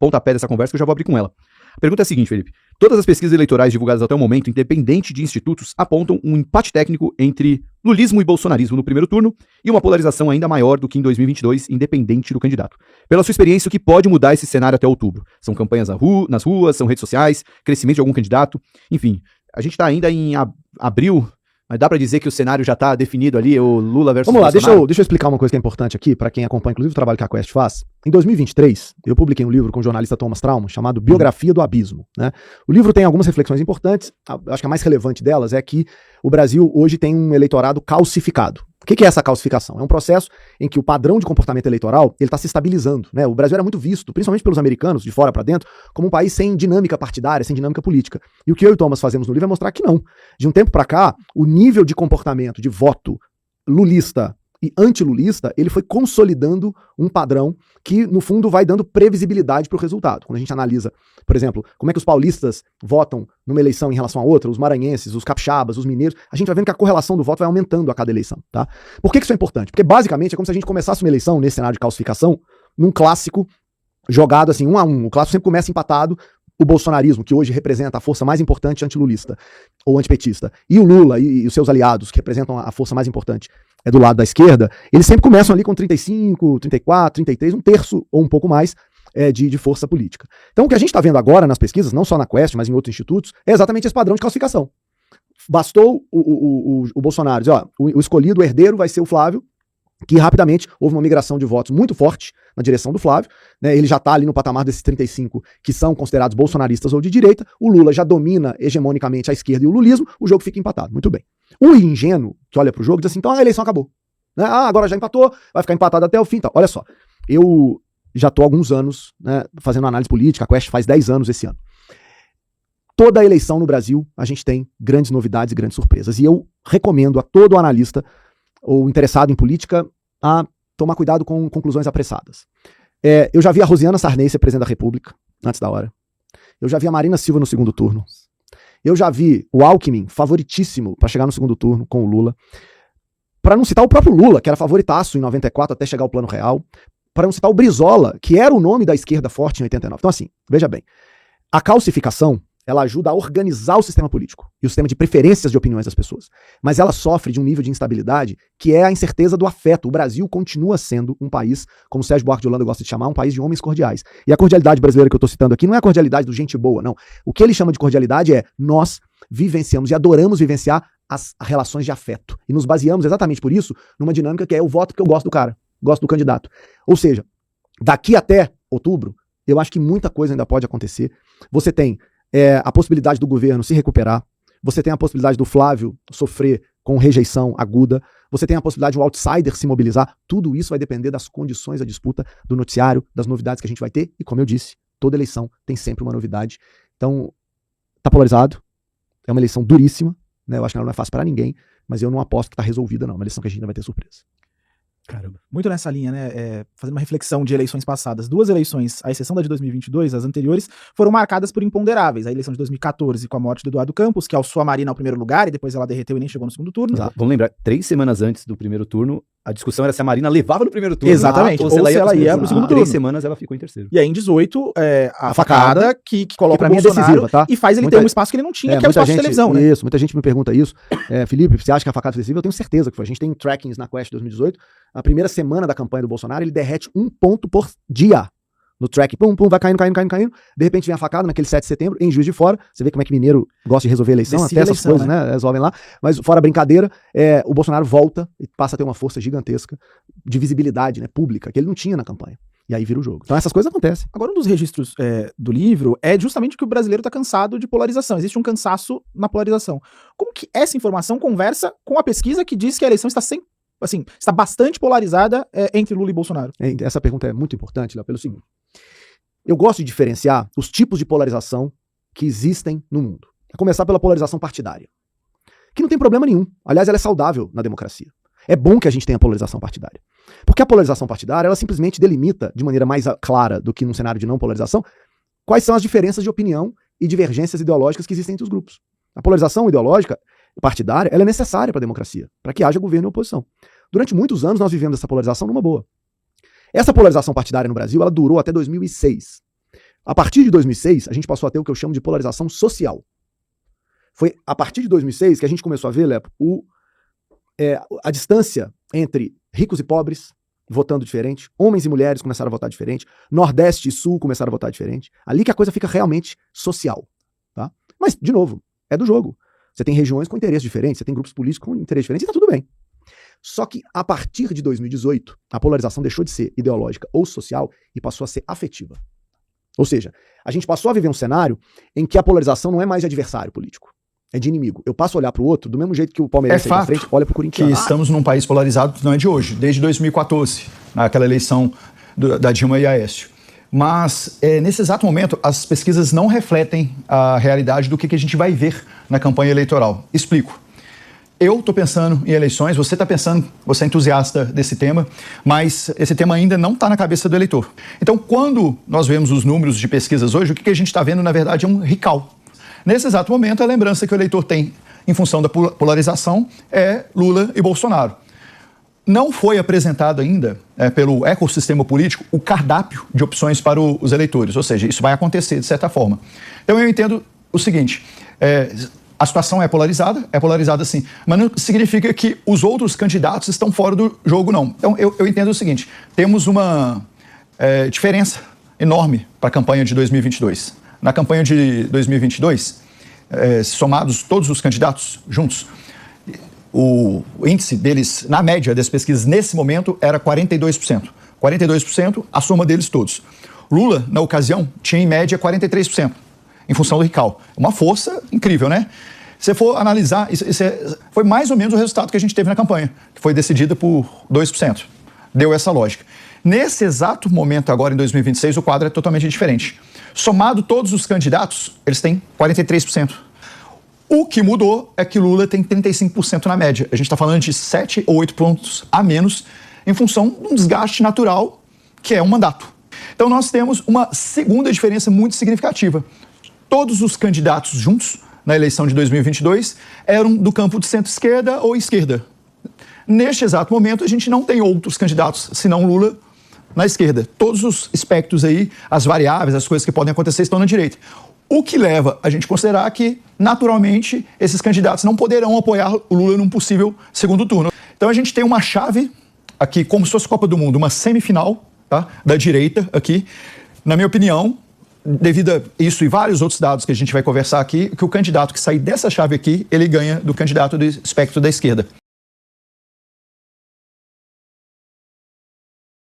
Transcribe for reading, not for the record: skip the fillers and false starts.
pontapé dessa conversa que eu já vou abrir com ela. A pergunta é a seguinte, Felipe. Todas as pesquisas eleitorais divulgadas até o momento, independente de institutos, apontam um empate técnico entre lulismo e bolsonarismo no primeiro turno e uma polarização ainda maior do que em 2022, independente do candidato. Pela sua experiência, o que pode mudar esse cenário até outubro? São campanhas nas ruas, são redes sociais, crescimento de algum candidato? Enfim, a gente está ainda em abril, mas dá pra dizer que o cenário já tá definido ali, o Lula versus Vamos lá, Bolsonaro? deixa eu explicar uma coisa que é importante aqui, para quem acompanha, inclusive, o trabalho que a Quest faz. Em 2023, eu publiquei um livro com o jornalista Thomas Traum, chamado Biografia do Abismo, né? O livro tem algumas reflexões importantes, acho que a mais relevante delas é que o Brasil hoje tem um eleitorado calcificado. O que é essa calcificação? É um processo em que o padrão de comportamento eleitoral ele está se estabilizando, né? O Brasil era muito visto, principalmente pelos americanos, de fora para dentro, como um país sem dinâmica partidária, sem dinâmica política. E o que eu e o Thomas fazemos no livro é mostrar que não. De um tempo para cá, o nível de comportamento, de voto lulista e antilulista, ele foi consolidando um padrão que, no fundo, vai dando previsibilidade para o resultado. Quando a gente analisa, por exemplo, como é que os paulistas votam numa eleição em relação a outra, os maranhenses, os capixabas, os mineiros, a gente vai vendo que a correlação do voto vai aumentando a cada eleição, tá? Por que isso é importante? Porque, basicamente, é como se a gente começasse uma eleição, nesse cenário de calcificação, num clássico jogado assim, 1-1. O clássico sempre começa empatado. O bolsonarismo, que hoje representa a força mais importante antilulista ou antipetista, e o Lula e os seus aliados, que representam a força mais importante do lado da esquerda, eles sempre começam ali com 35, 34, 33, um terço ou um pouco mais de força política. Então o que a gente está vendo agora nas pesquisas, não só na Quest, mas em outros institutos, é exatamente esse padrão de calcificação. Bastou o Bolsonaro dizer, ó, o escolhido, o herdeiro vai ser o Flávio, que rapidamente houve uma migração de votos muito forte na direção do Flávio, né? Ele já está ali no patamar desses 35 que são considerados bolsonaristas ou de direita, o Lula já domina hegemonicamente a esquerda e o lulismo, o jogo fica empatado, muito bem. O ingênuo que olha para o jogo diz assim, então a eleição acabou, né? Agora já empatou, vai ficar empatado até o fim, então, olha só, eu já estou há alguns anos, né, fazendo análise política, a Quest faz 10 anos esse ano. Toda a eleição no Brasil a gente tem grandes novidades e grandes surpresas, e eu recomendo a todo analista ou interessado em política a tomar cuidado com conclusões apressadas. Eu já vi a Rosiana Sarney ser presidente da República, antes da hora. Eu já vi a Marina Silva no segundo turno. Eu já vi o Alckmin, favoritíssimo para chegar no segundo turno com o Lula. Para não citar o próprio Lula, que era favoritaço em 94 até chegar ao Plano Real. Para não citar o Brizola, que era o nome da esquerda forte em 89. Então assim, veja bem, a calcificação ela ajuda a organizar o sistema político e o sistema de preferências de opiniões das pessoas. Mas ela sofre de um nível de instabilidade que é a incerteza do afeto. O Brasil continua sendo um país, como o Sérgio Buarque de Holanda gosta de chamar, um país de homens cordiais. E a cordialidade brasileira que eu estou citando aqui não é a cordialidade do gente boa, não. O que ele chama de cordialidade é nós vivenciamos e adoramos vivenciar as relações de afeto. E nos baseamos exatamente por isso numa dinâmica que é eu voto porque eu gosto do cara, gosto do candidato. Ou seja, daqui até outubro, eu acho que muita coisa ainda pode acontecer. Você tem a possibilidade do governo se recuperar, você tem a possibilidade do Flávio sofrer com rejeição aguda, você tem a possibilidade de um outsider se mobilizar, tudo isso vai depender das condições da disputa, do noticiário, das novidades que a gente vai ter, e como eu disse, toda eleição tem sempre uma novidade. Então, tá polarizado, é uma eleição duríssima, né? Eu acho que ela não é fácil para ninguém, mas eu não aposto que tá resolvida não, é uma eleição que a gente ainda vai ter surpresa. Caramba. Muito nessa linha, né, fazendo uma reflexão de eleições passadas. Duas eleições, à exceção da de 2022, as anteriores, foram marcadas por imponderáveis. A eleição de 2014 com a morte do Eduardo Campos, que alçou a Marina ao primeiro lugar e depois ela derreteu e nem chegou no segundo turno. Exato. Vamos lembrar, 3 semanas antes do primeiro turno, a discussão era se a Marina levava no primeiro turno. Exatamente. Ou se ela ia pro segundo turno. 3 semanas ela ficou em terceiro. E aí em 18, a facada que coloca que o Bolsonaro é decisiva, tá? e faz ele ter um espaço que ele não tinha, que é o espaço de televisão, né? Isso, muita gente me pergunta isso. Felipe, você acha que a facada foi decisiva? Eu tenho certeza que foi. A gente tem trackings na Quest 2018. A primeira semana da campanha do Bolsonaro, ele derrete 1 ponto por dia. No track, pum, pum, vai caindo. De repente vem a facada naquele 7 de setembro, em Juiz de Fora. Você vê como é que mineiro gosta de resolver a eleição, Decide até essas coisas, né? Resolvem lá. Mas fora a brincadeira, o Bolsonaro volta e passa a ter uma força gigantesca de visibilidade, né, pública, que ele não tinha na campanha. E aí vira o jogo. Então essas coisas acontecem. Agora, um dos registros do livro é justamente que o brasileiro está cansado de polarização. Existe um cansaço na polarização. Como que essa informação conversa com a pesquisa que diz que a eleição está está bastante polarizada entre Lula e Bolsonaro? Essa pergunta é muito importante, Léo, pelo seguinte. Eu gosto de diferenciar os tipos de polarização que existem no mundo. A começar pela polarização partidária, que não tem problema nenhum. Aliás, ela é saudável na democracia. É bom que a gente tenha polarização partidária. Porque a polarização partidária, ela simplesmente delimita, de maneira mais clara do que num cenário de não polarização, quais são as diferenças de opinião e divergências ideológicas que existem entre os grupos. A polarização ideológica partidária, ela é necessária para a democracia, para que haja governo e oposição. Durante muitos anos nós vivemos essa polarização numa boa. Essa polarização partidária no Brasil, ela durou até 2006. A partir de 2006, a gente passou a ter o que eu chamo de polarização social. Foi a partir de 2006 que a gente começou a ver, Lepo, a distância entre ricos e pobres votando diferente, homens e mulheres começaram a votar diferente, Nordeste e Sul começaram a votar diferente. Ali que a coisa fica realmente social. Tá? Mas, de novo, é do jogo. Você tem regiões com interesses diferentes, você tem grupos políticos com interesses diferentes, e tá tudo bem. Só que, a partir de 2018, a polarização deixou de ser ideológica ou social e passou a ser afetiva. Ou seja, a gente passou a viver um cenário em que a polarização não é mais de adversário político, é de inimigo. Eu passo a olhar pro outro do mesmo jeito que o palmeirense aí na frente olha pro corintiano. Que estamos num país polarizado, não é de hoje, desde 2014, naquela eleição da Dilma e Aécio. Mas, nesse exato momento, as pesquisas não refletem a realidade do que a gente vai ver na campanha eleitoral. Explico. Eu estou pensando em eleições, você está pensando, você é entusiasta desse tema, mas esse tema ainda não está na cabeça do eleitor. Então, quando nós vemos os números de pesquisas hoje, o que a gente está vendo, na verdade, é um recall. Nesse exato momento, a lembrança que o eleitor tem, em função da polarização, é Lula e Bolsonaro. Não foi apresentado ainda, pelo ecossistema político, o cardápio de opções para os eleitores, ou seja, isso vai acontecer de certa forma. Então, eu entendo o seguinte... A situação é polarizada sim, mas não significa que os outros candidatos estão fora do jogo, não. Então, eu entendo o seguinte, temos uma diferença enorme para a campanha de 2022. Na campanha de 2022, somados todos os candidatos juntos, o índice deles, na média das pesquisas, nesse momento, era 42%. 42%, a soma deles todos. Lula, na ocasião, tinha em média 43%. Em função do recall. Uma força incrível, né? Se você for analisar, foi mais ou menos o resultado que a gente teve na campanha, que foi decidida por 2%. Deu essa lógica. Nesse exato momento agora, em 2026, o quadro é totalmente diferente. Somado todos os candidatos, eles têm 43%. O que mudou é que Lula tem 35% na média. A gente está falando de 7 ou 8 pontos a menos em função de um desgaste natural, que é um mandato. Então nós temos uma segunda diferença muito significativa. Todos os candidatos juntos, na eleição de 2022, eram do campo de centro-esquerda ou esquerda. Neste exato momento, a gente não tem outros candidatos, senão Lula, na esquerda. Todos os espectros aí, as variáveis, as coisas que podem acontecer, estão na direita. O que leva a gente a considerar que, naturalmente, esses candidatos não poderão apoiar o Lula num possível segundo turno. Então a gente tem uma chave aqui, como se fosse Copa do Mundo, uma semifinal, tá, da direita aqui. Na minha opinião, devido a isso e vários outros dados que a gente vai conversar aqui, que o candidato que sair dessa chave aqui, ele ganha do candidato do espectro da esquerda.